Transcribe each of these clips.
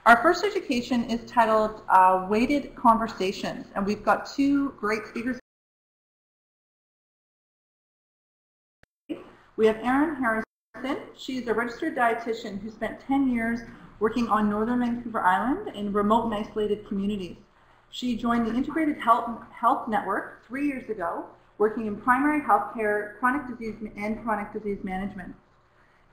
Our first education is titled Weighted Conversations, and we've got two great speakers. We have Erin Harrison. She's a registered dietitian who spent 10 years working on Northern Vancouver Island in remote and isolated communities. She joined the Integrated Health Network 3 years ago, working in primary health care, chronic disease management.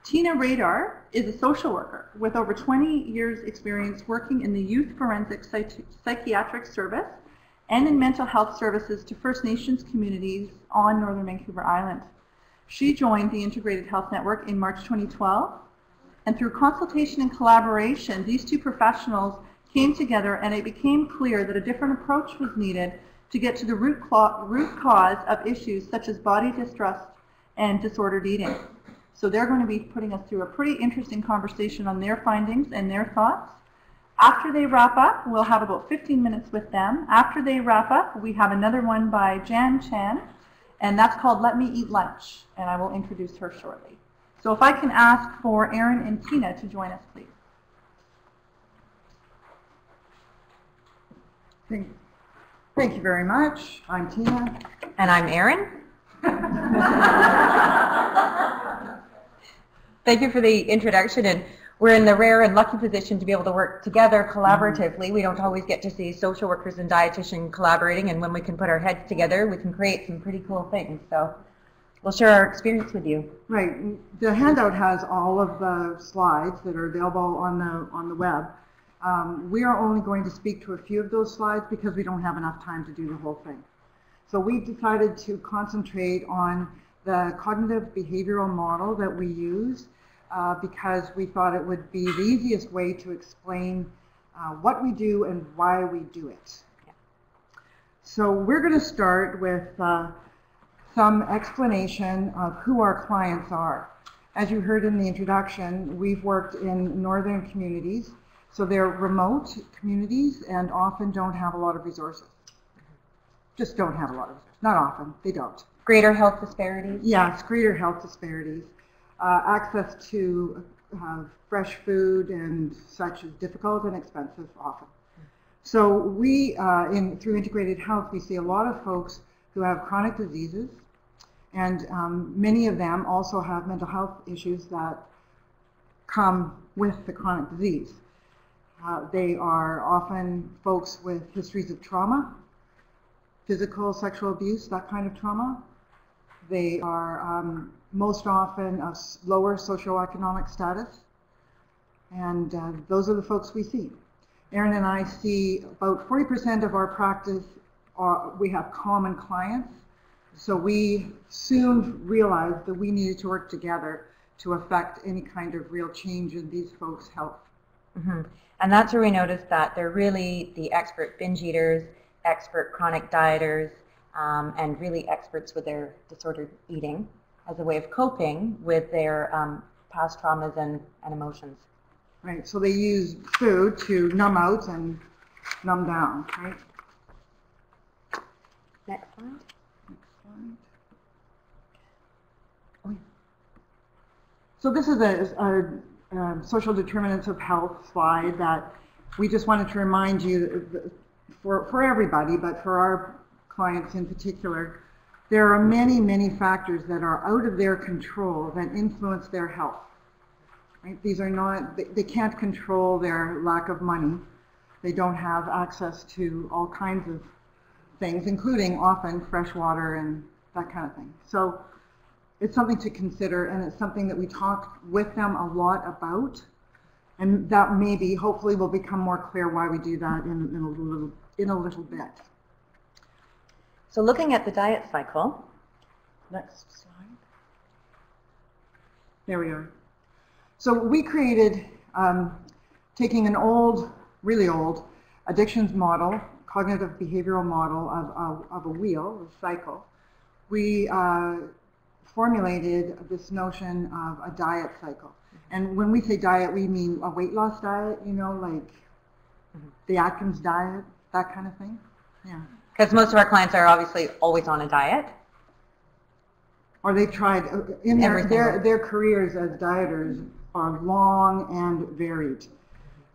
Tina Radar is a social worker with over 20 years experience working in the youth forensic psychiatric service and in mental health services to First Nations communities on Northern Vancouver Island. She joined the Integrated Health Network in March 2012, and through consultation and collaboration, these two professionals came together and it became clear that a different approach was needed to get to the root cause of issues such as body distrust and disordered eating. So they're going to be putting us through a pretty interesting conversation on their findings and their thoughts. After they wrap up, we'll have about 15 minutes with them. After they wrap up, we have another one by Jan Chan, and that's called Let Me Eat Lunch, and I will introduce her shortly. So if I can ask for Erin and Tina to join us, please. Thank you very much. I'm Tina. And I'm Erin. Thank you for the introduction, and we're in the rare and lucky position to be able to work together collaboratively. We don't always get to see social workers and dietitians collaborating, and when we can put our heads together, we can create some pretty cool things. So we'll share our experience with you. Right. The handout has all of the slides that are available on the web. We are only going to speak to a few of those slides because we don't have enough time to do the whole thing. So we decided to concentrate on the cognitive behavioral model that we use because we thought it would be the easiest way to explain what we do and why we do it. Yeah. So we're going to start with some explanation of who our clients are. As you heard in the introduction, we've worked in northern communities, so they're remote communities and often don't have a lot of resources. Just don't have a lot of resources. Not often, they don't. Greater health disparities? Yes, greater health disparities. Access to fresh food and such is difficult and expensive often. So we, through Integrated Health, we see a lot of folks who have chronic diseases, and many of them also have mental health issues that come with the chronic disease. They are often folks with histories of trauma, physical, sexual abuse, that kind of trauma. They are most often of lower socioeconomic status, and those are the folks we see. Erin and I see about 40% of our practice, we have common clients, so we soon realized that we needed to work together to affect any kind of real change in these folks' health. Mm-hmm. And that's where we noticed that they're really the expert binge eaters, expert chronic dieters, and really experts with their disordered eating as a way of coping with their past traumas and emotions. Right, so they use food to numb out and numb down, right? Next slide. Next slide. Oh, yeah. So this is a social determinants of health slide that we just wanted to remind you for everybody, but for our clients in particular, there are many, many factors that are out of their control that influence their health. Right? These are not, they can't control their lack of money. They don't have access to all kinds of things, including often fresh water and that kind of thing. So it's something to consider, and it's something that we talk with them a lot about, and that maybe, hopefully, will become more clear why we do that in a little bit. So looking at the diet cycle. Next slide. There we are. So we created, taking an old, really old, addictions model, cognitive behavioral model of a wheel, a cycle. We formulated this notion of a diet cycle. And when we say diet, we mean a weight loss diet, you know, like the Atkins diet, that kind of thing. Yeah. Because most of our clients are obviously always on a diet. Or they've tried, in their careers as dieters are long and varied.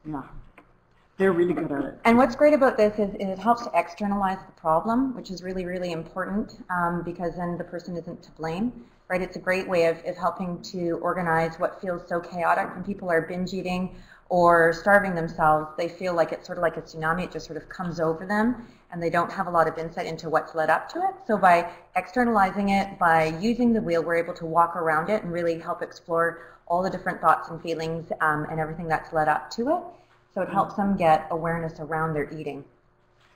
Yeah. They're really good at it. And what's great about this is it helps to externalize the problem, which is really, really important because then the person isn't to blame, right? It's a great way of helping to organize what feels so chaotic when people are binge eating or starving themselves. They feel like it's sort of like a tsunami. It just sort of comes over them and they don't have a lot of insight into what's led up to it. So by externalizing it, by using the wheel, we're able to walk around it and really help explore all the different thoughts and feelings and everything that's led up to it. So it helps them get awareness around their eating.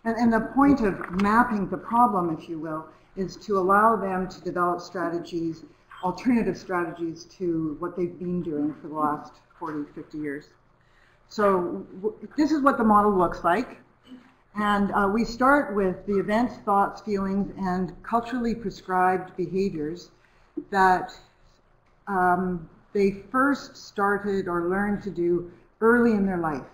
And the point of mapping the problem, if you will, is to allow them to develop strategies, alternative strategies to what they've been doing for the last 40, 50 years. So this is what the model looks like. And we start with the events, thoughts, feelings, and culturally prescribed behaviors that they first started or learned to do early in their life.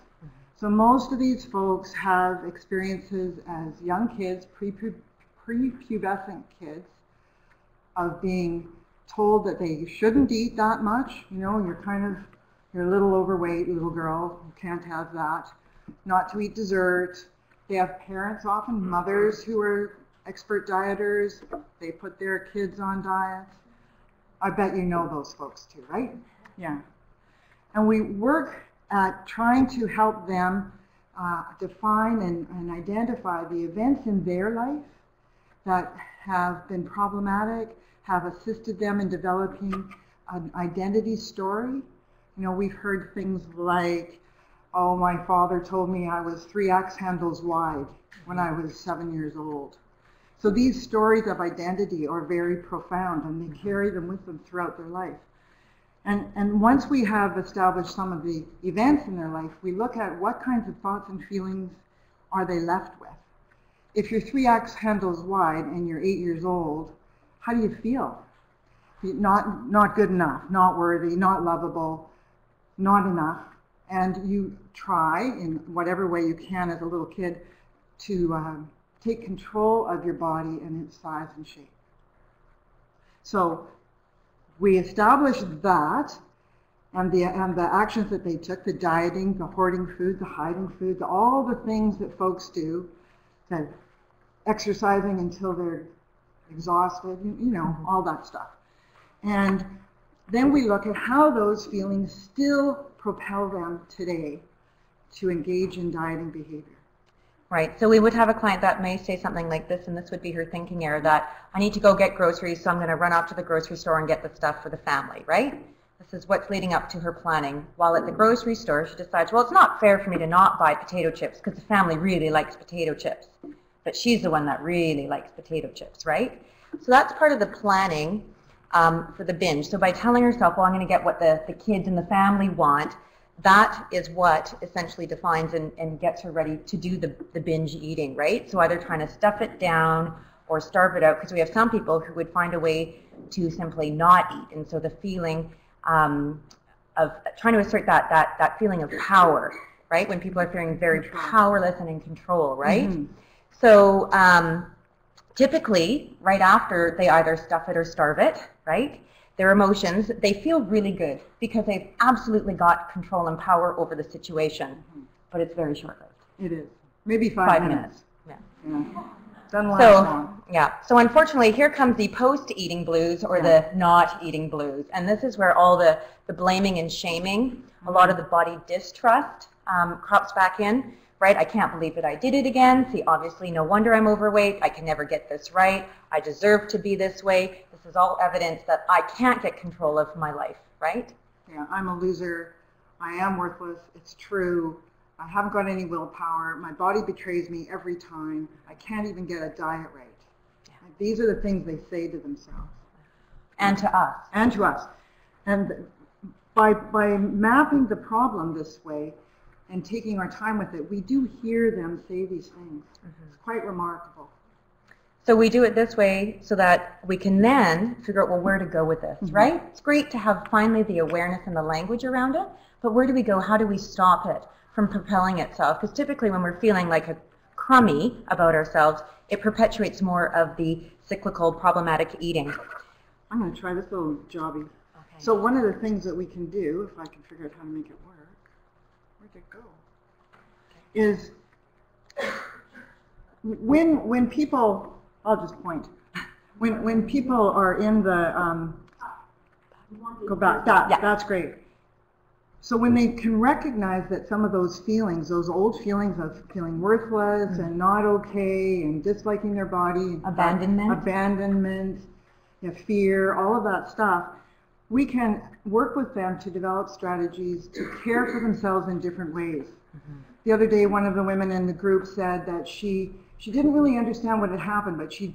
So most of these folks have experiences as young kids, prepubescent kids, of being told that they shouldn't eat that much. You know, you're a little overweight, little girl, you can't have that. Not to eat dessert. They have parents, often mothers, who are expert dieters. They put their kids on diets. I bet you know those folks too, right? Yeah. And we work at trying to help them define and identify the events in their life that have been problematic, have assisted them in developing an identity story. You know, we've heard things like, oh, my father told me I was 3 axe handles wide when I was 7 years old. So these stories of identity are very profound and they carry them with them throughout their life. And once we have established some of the events in their life, we look at what kinds of thoughts and feelings are they left with. If you're 3 axe handles wide and you're 8 years old, how do you feel? Not good enough, not worthy, not lovable, not enough. And you try, in whatever way you can as a little kid, to take control of your body and its size and shape. So we established that, and the actions that they took, the dieting, the hoarding food, the hiding food, all the things that folks do, the exercising until they're exhausted, you know, all that stuff. And then we look at how those feelings still propel them today to engage in dieting behavior. Right, so we would have a client that may say something like this, and this would be her thinking error, that I need to go get groceries, so I'm going to run off to the grocery store and get the stuff for the family, right? This is what's leading up to her planning. While at the grocery store, she decides, well, it's not fair for me to not buy potato chips because the family really likes potato chips. But she's the one that really likes potato chips, right? So that's part of the planning for the binge. So by telling herself, well, I'm going to get what the kids and the family want, that is what essentially defines and gets her ready to do the binge eating, right? So either trying to stuff it down or starve it out, because we have some people who would find a way to simply not eat. And so the feeling of trying to assert that feeling of power, right? When people are feeling very powerless and in control, right? Mm-hmm. So typically, right after they either stuff it or starve it, right? Their emotions, they feel really good because they've absolutely got control and power over the situation, but it's very short-lived. It is. Maybe 5 minutes. Yeah. Doesn't last long. Yeah. So unfortunately, here comes the post-eating blues or the not eating blues. And this is where all the blaming and shaming, a lot of the body distrust crops back in, right? I can't believe that I did it again. See, obviously, no wonder I'm overweight. I can never get this right. I deserve to be this way. This is all evidence that I can't get control of my life, right? Yeah, I'm a loser. I am worthless. It's true. I haven't got any willpower. My body betrays me every time. I can't even get a diet right. Yeah. Like, these are the things they say to themselves. And to us. And to us. And by mapping the problem this way and taking our time with it, we do hear them say these things. Mm-hmm. It's quite remarkable. So we do it this way so that we can then figure out, well, where to go with this, mm-hmm. right? It's great to have finally the awareness and the language around it, but where do we go? How do we stop it from propelling itself? Because typically when we're feeling like a crummy about ourselves, it perpetuates more of the cyclical problematic eating. I'm going to try this little jobby. Okay. So one of the things that we can do, if I can figure out how to make it work, where'd it go? is when people, I'll just point, when people are in the, go back, that's great. So when they can recognize that some of those feelings, those old feelings of feeling worthless and not okay and disliking their body, abandonment, fear, all of that stuff, we can work with them to develop strategies to care for themselves in different ways. The other day, one of the women in the group said that she didn't really understand what had happened, but she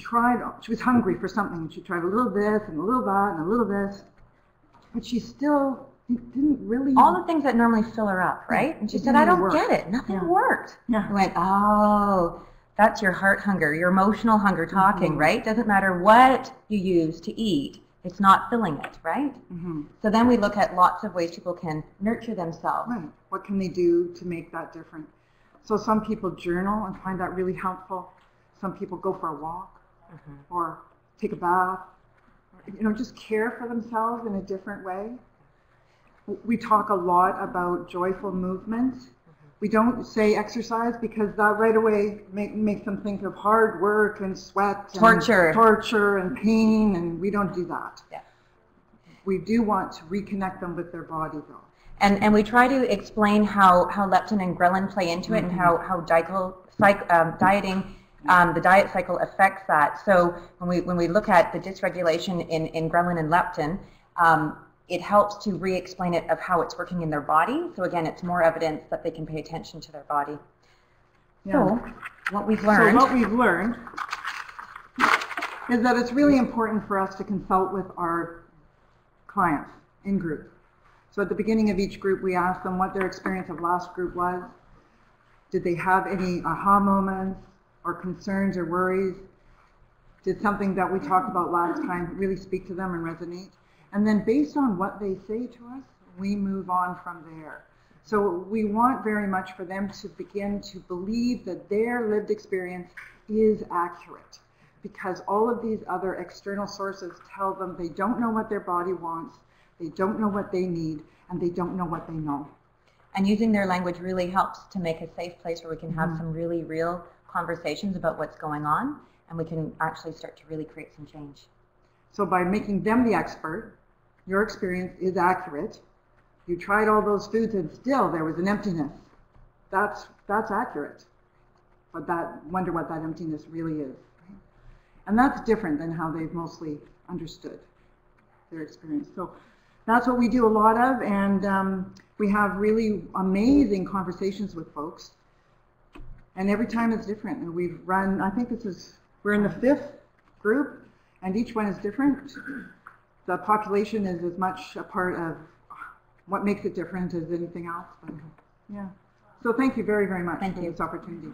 was hungry for something. She tried a little this and a little that and a little this, but she still didn't really... All the things that normally fill her up, right? And she said, I don't get it. Nothing worked. I went, oh, that's your heart hunger, your emotional hunger talking, right? Doesn't matter what you use to eat, it's not filling it, right? So then we look at lots of ways people can nurture themselves. Right. What can they do to make that different? So some people journal and find that really helpful. Some people go for a walk or take a bath. Just care for themselves in a different way. We talk a lot about joyful movements. We don't say exercise because that right away makes them think of hard work and sweat and torture and pain, and we don't do that. We do want to reconnect them with their body, though. And we try to explain how leptin and ghrelin play into it and how dieting, the diet cycle affects that. So when we look at the dysregulation in ghrelin and leptin, it helps to re-explain it of how it's working in their body. So again, it's more evidence that they can pay attention to their body. So what we've learned is that it's really important for us to consult with our clients in group. So at the beginning of each group, we ask them what their experience of last group was. Did they have any aha moments or concerns or worries? Did something that we talked about last time really speak to them and resonate? And then based on what they say to us, we move on from there. So we want very much for them to begin to believe that their lived experience is accurate, because all of these other external sources tell them they don't know what their body wants, they don't know what they need, and they don't know what they know. And using their language really helps to make a safe place where we can have some really real conversations about what's going on, and we can actually start to really create some change. So by making them the expert, your experience is accurate. You tried all those foods and still there was an emptiness. That's accurate. But wonder what that emptiness really is. Right? And that's different than how they've mostly understood their experience. So that's what we do a lot of, and we have really amazing conversations with folks. And every time it's different. And we've run, I think we're in the 5th group, and each one is different. The population is as much a part of what makes it different as anything else. But, yeah. So thank you very, very much for this opportunity.